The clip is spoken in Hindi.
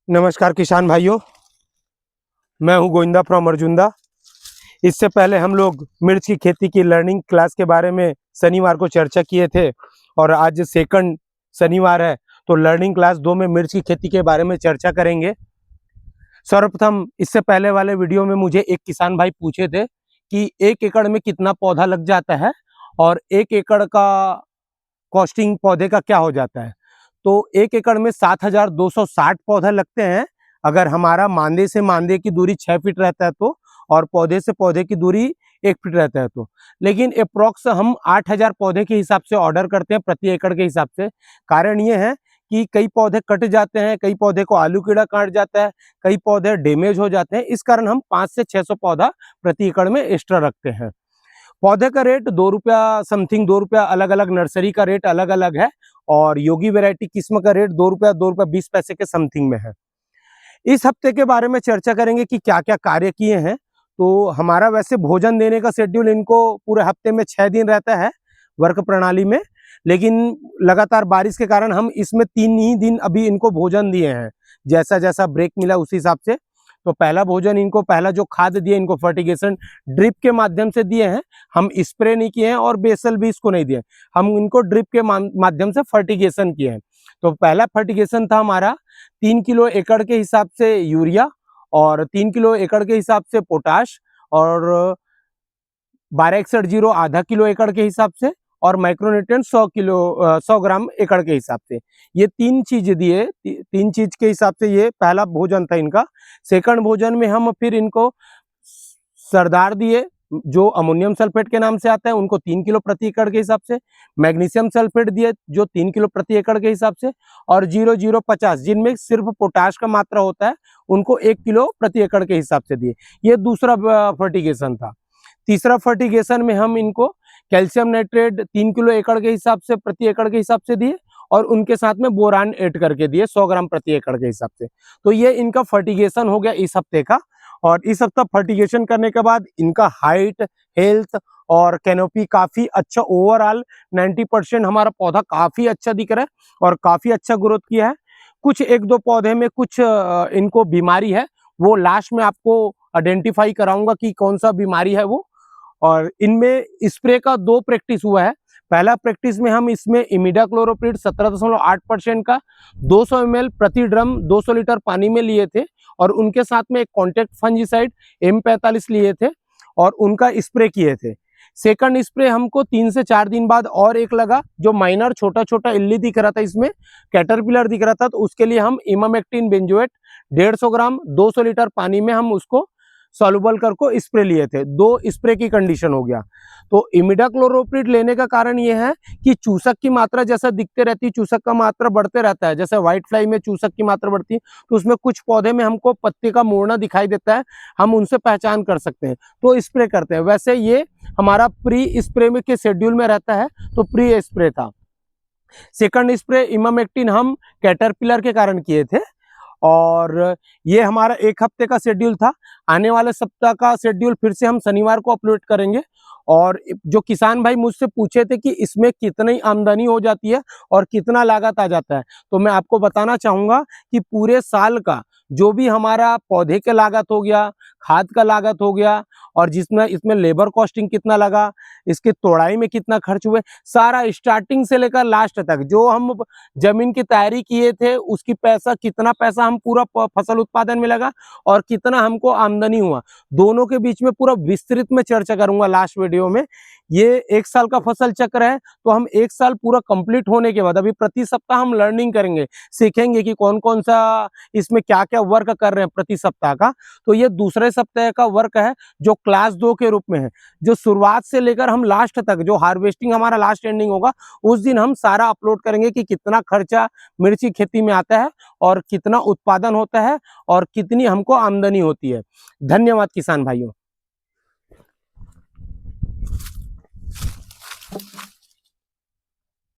नमस्कार किसान भाइयों, मैं हूं गोविंदा फ्रॉम अर्जुंदा। इससे पहले हम लोग मिर्च की खेती की लर्निंग क्लास के बारे में शनिवार को चर्चा किए थे और आज सेकंड शनिवार है तो लर्निंग क्लास 2 में मिर्च की खेती के बारे में चर्चा करेंगे। सर्वप्रथम इससे पहले वाले वीडियो में मुझे एक किसान भाई पूछे थे कि 1 एकड़ में कितना पौधा लग जाता है और 1 एकड़ का कॉस्टिंग पौधे का क्या हो जाता है। तो 1 एकड़ में 7260 पौधा लगते हैं अगर हमारा मांदे से मांदे की दूरी 6 फीट रहता है तो, और पौधे से पौधे की दूरी 1 फीट रहता है तो। लेकिन अप्रोक्स हम 8000 पौधे के हिसाब से ऑर्डर करते हैं प्रति एकड़ के हिसाब से। कारण ये है कि कई पौधे कट जाते हैं, कई पौधे को आलू कीड़ा काट जाता है, कई पौधे डैमेज हो जाते हैं। इस कारण हम 500 से 600 पौधा प्रति एकड़ में एक्स्ट्रा रखते हैं। पौधे का रेट 2 रुपया समथिंग, 2 रुपया अलग अलग, नर्सरी का रेट अलग अलग है और योगी वैरायटी किस्म का रेट 2 रुपया 20 पैसे के समथिंग में है। इस हफ्ते के बारे में चर्चा करेंगे कि क्या क्या कार्य किए हैं। तो हमारा वैसे भोजन देने का शेड्यूल इनको पूरे हफ्ते में 6 दिन रहता है वर्क प्रणाली में, लेकिन लगातार बारिश के कारण हम इसमें 3 ही दिन अभी इनको भोजन दिए हैं। जैसा जैसा ब्रेक मिला उसी हिसाब से। तो पहला भोजन इनको, पहला जो खाद दिए इनको फर्टिगेशन ड्रिप के माध्यम से दिए हैं। हम स्प्रे नहीं किए हैं और बेसल भी इसको नहीं दिए, हम इनको ड्रिप के माध्यम से फर्टिगेशन किए हैं। तो पहला फर्टिगेशन था हमारा 3 किलो एकड़ के हिसाब से यूरिया और 3 किलो एकड़ के हिसाब से पोटाश और 1261 आधा किलो एकड़ के हिसाब से और माइक्रोन्यूट्रिएंट 100 ग्राम एकड़ के हिसाब से। ये 3 चीज दिए, 3 चीज के हिसाब से ये पहला भोजन था इनका। सेकंड भोजन में हम फिर इनको सरदार दिए जो अमोनियम सल्फेट के नाम से आता है, उनको 3 किलो प्रति एकड़ के हिसाब से। मैग्नीशियम सल्फेट दिए जो 3 किलो प्रति एकड़ के हिसाब से, और 0050 जिनमें सिर्फ पोटाश का मात्रा होता है उनको 1 किलो प्रति एकड़ के हिसाब से दिए। ये दूसरा फर्टिगेशन था। तीसरा फर्टिगेशन में हम इनको कैल्शियम नाइट्रेट 3 किलो एकड़ के हिसाब से प्रति एकड़ के हिसाब से दिए और उनके साथ में बोरान ऐड करके दिए 100 ग्राम प्रति एकड़ के हिसाब से। तो ये इनका फर्टिगेशन हो गया इस हफ्ते का। और इस हफ्ता फर्टिगेशन करने के बाद इनका हाइट, हेल्थ और कैनोपी काफी अच्छा, ओवरऑल 90% हमारा पौधा काफी अच्छा दिख रहा है और काफी अच्छा ग्रोथ किया है। कुछ 1-2 पौधे में कुछ इनको बीमारी है, वो लास्ट में आपको आइडेंटिफाई कराऊंगा कि कौन सा बीमारी है वो। और इनमें स्प्रे का 2 प्रैक्टिस हुआ है। पहला प्रैक्टिस में हम इसमें इमिडाक्लोरोप्रिड 17.8% का 200 ml प्रति ड्रम 200 लीटर पानी में लिए थे और उनके साथ में एक कॉन्टैक्ट फंजीसाइड M45 लिए थे और उनका स्प्रे किए थे। सेकंड स्प्रे हमको 3 से 4 दिन बाद और एक लगा जो माइनर छोटा छोटा इल्ली दिख रहा था, इसमें कैटरपिलर दिख रहा था, तो उसके लिए हम इमामेक्टिन बेंजोएट 150 ग्राम 200 लीटर पानी में हम उसको सॉल्युबल करको स्प्रे लिए थे। 2 स्प्रे की कंडीशन हो गया। तो इमिडाक्लोरोप्रिड लेने का कारण ये है कि चूसक की मात्रा जैसा दिखते रहती है, चूसक का मात्रा बढ़ते रहता है। जैसे व्हाइट फ्लाई में चूसक की मात्रा बढ़ती है तो उसमें कुछ पौधे में हमको पत्ते का मुड़ना दिखाई देता है, हम उनसे पहचान कर सकते हैं तो स्प्रे करते हैं। वैसे ये हमारा प्री स्प्रे में के शेड्यूल में रहता है तो प्री स्प्रे था। सेकंड स्प्रे इमामेक्टिन हम कैटरपिलर के कारण किए थे और ये हमारा 1 हफ्ते का शेड्यूल था। आने वाले सप्ताह का शेड्यूल फिर से हम शनिवार को अपलोड करेंगे। और जो किसान भाई मुझसे पूछे थे कि इसमें कितनी आमदनी हो जाती है और कितना लागत आ जाता है, तो मैं आपको बताना चाहूँगा कि पूरे साल का जो भी हमारा पौधे का लागत हो गया, खाद का लागत हो गया और जिसमें इसमें लेबर कॉस्टिंग कितना लगा, इसकी तोड़ाई में कितना खर्च हुए, सारा स्टार्टिंग से लेकर लास्ट तक जो हम जमीन की तैयारी किए थे उसकी कितना पैसा हम पूरा फसल उत्पादन में लगा और कितना हमको आमदनी हुआ, दोनों के बीच में पूरा विस्तृत में चर्चा करूंगा लास्ट वीडियो में। ये 1 साल का फसल चक्र है तो हम 1 साल पूरा कंप्लीट होने के बाद अभी प्रति सप्ताह हम लर्निंग करेंगे, सीखेंगे कि कौन कौन सा इसमें क्या क्या वर्क कर रहे हैं प्रति सप्ताह का। तो ये दूसरे सप्ताह का वर्क है जो क्लास 2 के रूप में है, जो शुरुआत से लेकर हम लास्ट तक, जो हार्वेस्टिंग हमारा लास्ट एंडिंग होगा उस दिन हम सारा अपलोड करेंगे कि कितना खर्चा मिर्ची खेती में आता है और कितना उत्पादन होता है और कितनी हमको आमदनी होती है। धन्यवाद किसान भाइयों।